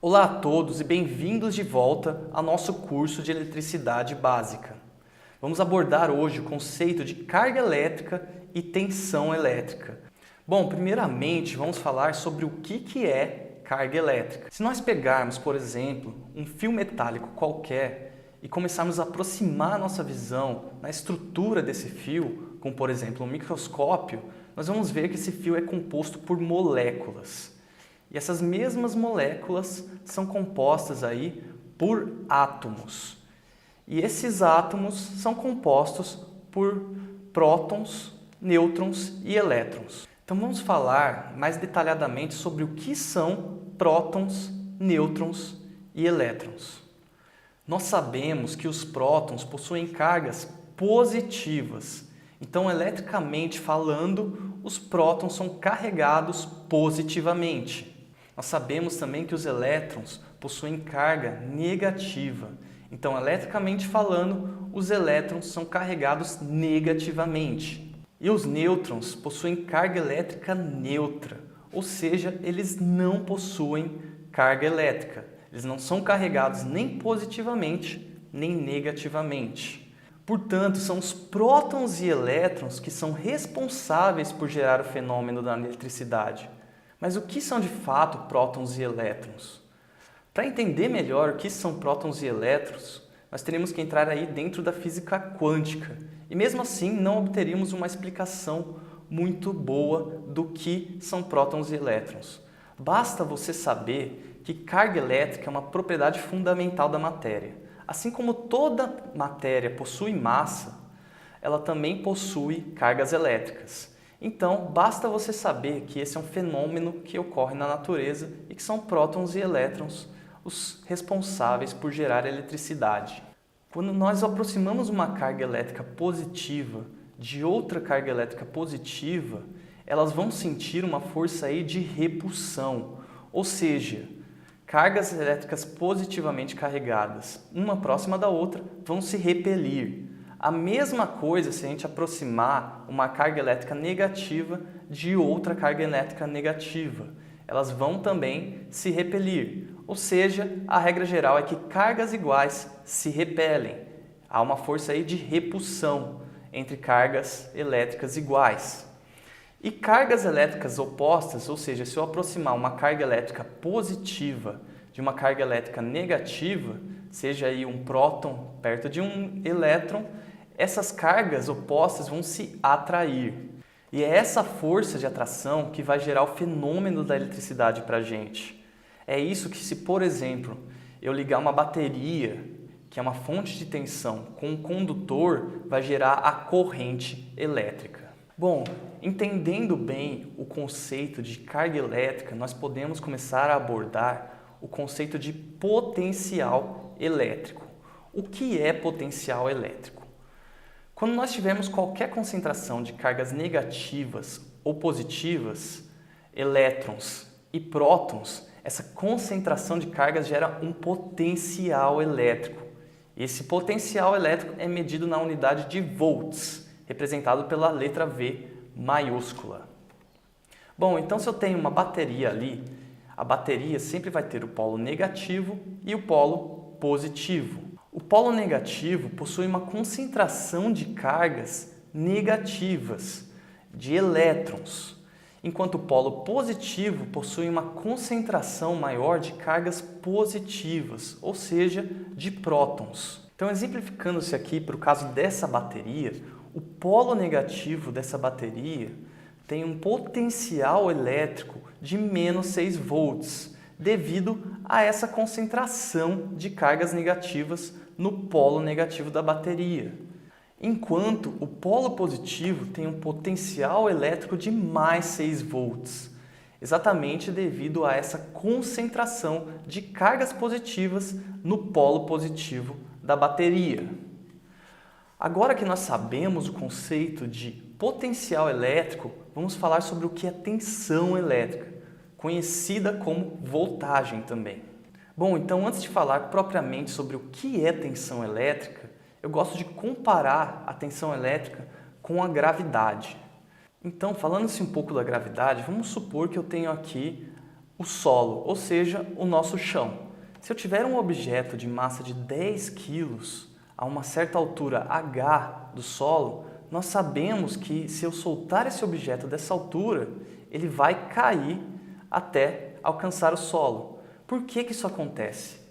Olá a todos e bem-vindos de volta ao nosso curso de eletricidade básica. Vamos abordar hoje o conceito de carga elétrica e tensão elétrica. Bom, primeiramente vamos falar sobre o que é carga elétrica. Se nós pegarmos, por exemplo, um fio metálico qualquer e começarmos a aproximar a nossa visão na estrutura desse fio, como por exemplo um microscópio, nós vamos ver que esse fio é composto por moléculas. E essas mesmas moléculas são compostas aí por átomos. E esses átomos são compostos por prótons, nêutrons e elétrons. Então vamos falar mais detalhadamente sobre o que são prótons, nêutrons e elétrons. Nós sabemos que os prótons possuem cargas positivas. Então, eletricamente falando, os prótons são carregados positivamente. Nós sabemos também que os elétrons possuem carga negativa. Então, eletricamente falando, os elétrons são carregados negativamente. E os nêutrons possuem carga elétrica neutra, ou seja, eles não possuem carga elétrica. Eles não são carregados nem positivamente, nem negativamente. Portanto, são os prótons e elétrons que são responsáveis por gerar o fenômeno da eletricidade. Mas o que são de fato prótons e elétrons? Para entender melhor o que são prótons e elétrons, nós teríamos que entrar aí dentro da física quântica. E mesmo assim não obteríamos uma explicação muito boa do que são prótons e elétrons. Basta você saber que carga elétrica é uma propriedade fundamental da matéria. Assim como toda matéria possui massa, ela também possui cargas elétricas. Então, basta você saber que esse é um fenômeno que ocorre na natureza e que são prótons e elétrons os responsáveis por gerar eletricidade. Quando nós aproximamos uma carga elétrica positiva de outra carga elétrica positiva, elas vão sentir uma força aí de repulsão, ou seja, cargas elétricas positivamente carregadas, uma próxima da outra, vão se repelir. A mesma coisa se a gente aproximar uma carga elétrica negativa de outra carga elétrica negativa. Elas vão também se repelir. Ou seja, a regra geral é que cargas iguais se repelem. Há uma força aí de repulsão entre cargas elétricas iguais. E cargas elétricas opostas, ou seja, se eu aproximar uma carga elétrica positiva de uma carga elétrica negativa, seja aí um próton perto de um elétron, essas cargas opostas vão se atrair. E é essa força de atração que vai gerar o fenômeno da eletricidade para a gente. É isso que se, por exemplo, eu ligar uma bateria, que é uma fonte de tensão, com um condutor, vai gerar a corrente elétrica. Bom, entendendo bem o conceito de carga elétrica, nós podemos começar a abordar o conceito de potencial elétrico. O que é potencial elétrico? Quando nós tivermos qualquer concentração de cargas negativas ou positivas, elétrons e prótons, essa concentração de cargas gera um potencial elétrico. Esse potencial elétrico é medido na unidade de volts, representado pela letra V maiúscula. Bom, então se eu tenho uma bateria ali, a bateria sempre vai ter o polo negativo e o polo positivo. O polo negativo possui uma concentração de cargas negativas, de elétrons, enquanto o polo positivo possui uma concentração maior de cargas positivas, ou seja, de prótons. Então, exemplificando-se aqui para o caso dessa bateria, o polo negativo dessa bateria tem um potencial elétrico de menos 6 volts, devido a essa concentração de cargas negativas no polo negativo da bateria. Enquanto o polo positivo tem um potencial elétrico de mais 6 volts, exatamente devido a essa concentração de cargas positivas no polo positivo da bateria. Agora que nós sabemos o conceito de potencial elétrico, vamos falar sobre o que é tensão elétrica, conhecida como voltagem também. Bom, então antes de falar propriamente sobre o que é tensão elétrica, eu gosto de comparar a tensão elétrica com a gravidade. Então, falando-se um pouco da gravidade, vamos supor que eu tenho aqui o solo, ou seja, o nosso chão. Se eu tiver um objeto de massa de 10 quilos a uma certa altura h do solo, nós sabemos que se eu soltar esse objeto dessa altura, ele vai cair até alcançar o solo. Por que que isso acontece?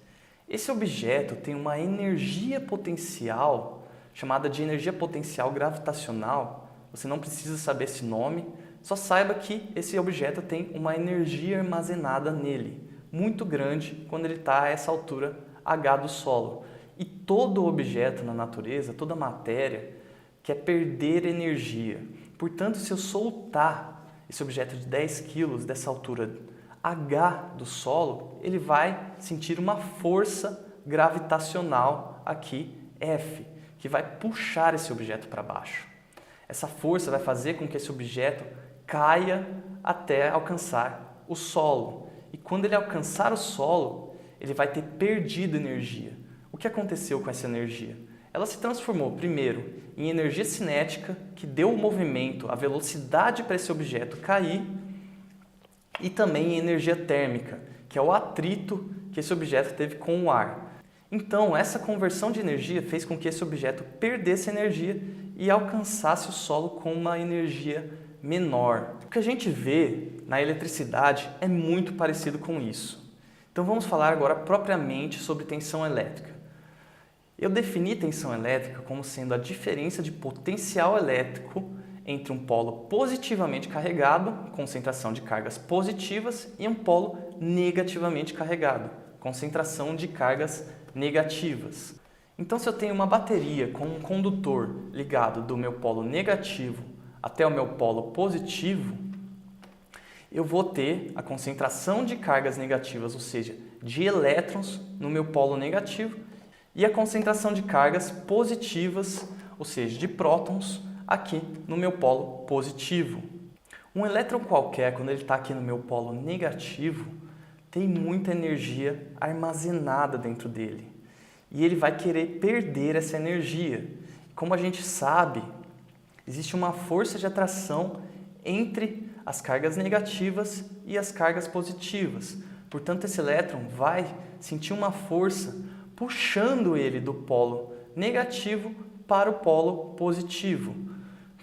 Esse objeto tem uma energia potencial, chamada de energia potencial gravitacional. Você não precisa saber esse nome, só saiba que esse objeto tem uma energia armazenada nele, muito grande quando ele está a essa altura h do solo. E todo objeto na natureza, toda matéria, quer perder energia. Portanto, se eu soltar esse objeto de 10 quilos dessa altura h do solo, ele vai sentir uma força gravitacional aqui, F, que vai puxar esse objeto para baixo. Essa força vai fazer com que esse objeto caia até alcançar o solo. E quando ele alcançar o solo, ele vai ter perdido energia. O que aconteceu com essa energia? Ela se transformou, primeiro, em energia cinética, que deu o movimento, a velocidade para esse objeto cair, e também em energia térmica, que é o atrito que esse objeto teve com o ar. Então, essa conversão de energia fez com que esse objeto perdesse energia e alcançasse o solo com uma energia menor. O que a gente vê na eletricidade é muito parecido com isso. Então, vamos falar agora propriamente sobre tensão elétrica. Eu defini tensão elétrica como sendo a diferença de potencial elétrico entre um polo positivamente carregado, concentração de cargas positivas, e um polo negativamente carregado, concentração de cargas negativas. Então, se eu tenho uma bateria com um condutor ligado do meu polo negativo até o meu polo positivo, eu vou ter a concentração de cargas negativas, ou seja, de elétrons no meu polo negativo, e a concentração de cargas positivas, ou seja, de prótons, aqui no meu polo positivo. Um elétron qualquer, quando ele está aqui no meu polo negativo, tem muita energia armazenada dentro dele. E ele vai querer perder essa energia. Como a gente sabe, existe uma força de atração entre as cargas negativas e as cargas positivas. Portanto, esse elétron vai sentir uma força puxando ele do polo negativo para o polo positivo.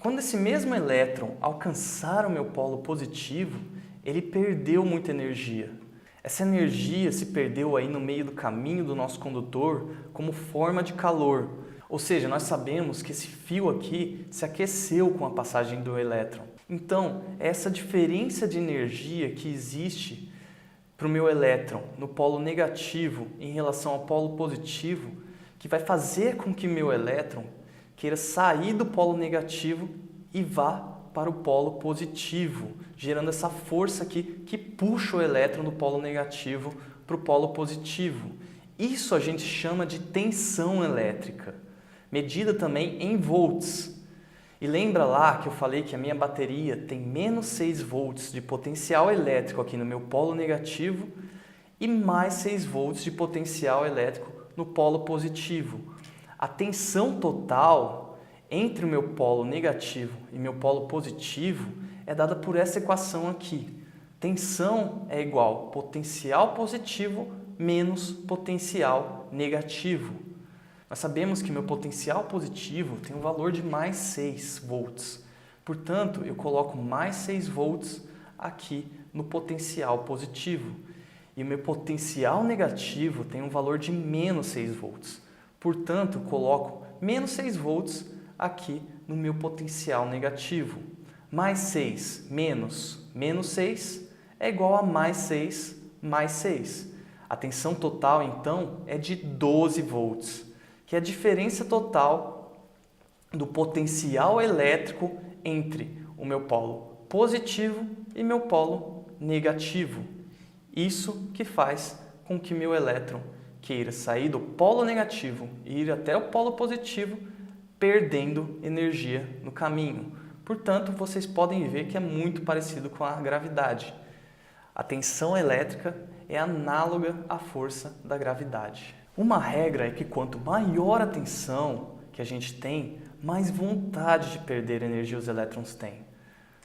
Quando esse mesmo elétron alcançar o meu polo positivo, ele perdeu muita energia. Essa energia se perdeu aí no meio do caminho do nosso condutor como forma de calor. Ou seja, nós sabemos que esse fio aqui se aqueceu com a passagem do elétron. Então, essa diferença de energia que existe para o meu elétron no polo negativo em relação ao polo positivo, que vai fazer com que meu elétron queira sair do polo negativo e vá para o polo positivo, gerando essa força aqui que puxa o elétron do polo negativo para o polo positivo. Isso a gente chama de tensão elétrica, medida também em volts. E lembra lá que eu falei que a minha bateria tem menos 6 volts de potencial elétrico aqui no meu polo negativo e mais 6 volts de potencial elétrico no polo positivo. A tensão total entre o meu polo negativo e meu polo positivo é dada por essa equação aqui. Tensão é igual a potencial positivo menos potencial negativo. Nós sabemos que meu potencial positivo tem um valor de mais 6 volts. Portanto, eu coloco mais 6 volts aqui no potencial positivo. E o meu potencial negativo tem um valor de menos 6 volts. Portanto, eu coloco menos 6 volts aqui no meu potencial negativo. Mais 6 menos menos 6 é igual a mais 6 mais 6. A tensão total, então, é de 12 volts, que é a diferença total do potencial elétrico entre o meu polo positivo e meu polo negativo. Isso que faz com que meu elétron queira sair do polo negativo e ir até o polo positivo, perdendo energia no caminho. Portanto, vocês podem ver que é muito parecido com a gravidade. A tensão elétrica é análoga à força da gravidade. Uma regra é que quanto maior a tensão que a gente tem, mais vontade de perder energia os elétrons têm.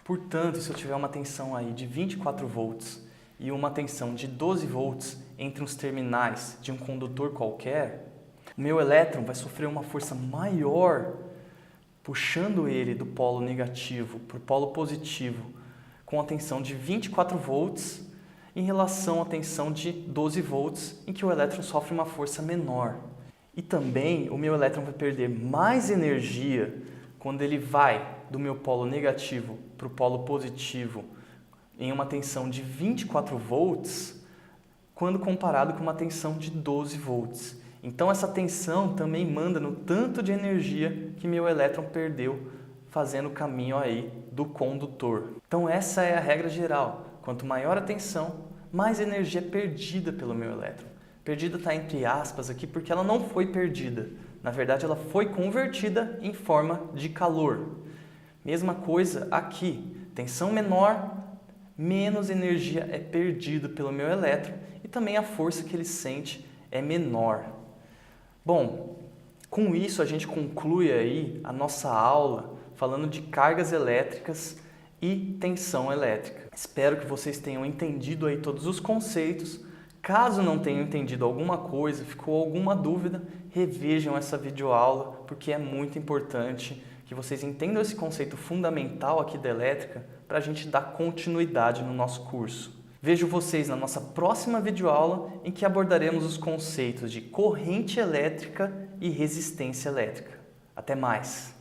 Portanto, se eu tiver uma tensão aí de 24 volts e uma tensão de 12 volts entre os terminais de um condutor qualquer, o meu elétron vai sofrer uma força maior, puxando ele do polo negativo para o polo positivo, com a tensão de 24 volts, em relação à tensão de 12 volts, em que o elétron sofre uma força menor. E também o meu elétron vai perder mais energia quando ele vai do meu polo negativo para o polo positivo em uma tensão de 24 volts, quando comparado com uma tensão de 12 volts. Então essa tensão também manda no tanto de energia que meu elétron perdeu fazendo o caminho aí do condutor. Então essa é a regra geral. Quanto maior a tensão, mais energia é perdida pelo meu elétron. Perdida está entre aspas aqui porque ela não foi perdida. Na verdade, ela foi convertida em forma de calor. Mesma coisa aqui. Tensão menor, menos energia é perdida pelo meu elétron e também a força que ele sente é menor. Bom, com isso a gente conclui aí a nossa aula falando de cargas elétricas e tensão elétrica. Espero que vocês tenham entendido aí todos os conceitos. Caso não tenham entendido alguma coisa, ficou alguma dúvida, revejam essa videoaula, porque é muito importante que vocês entendam esse conceito fundamental aqui da elétrica para a gente dar continuidade no nosso curso. Vejo vocês na nossa próxima videoaula, em que abordaremos os conceitos de corrente elétrica e resistência elétrica. Até mais!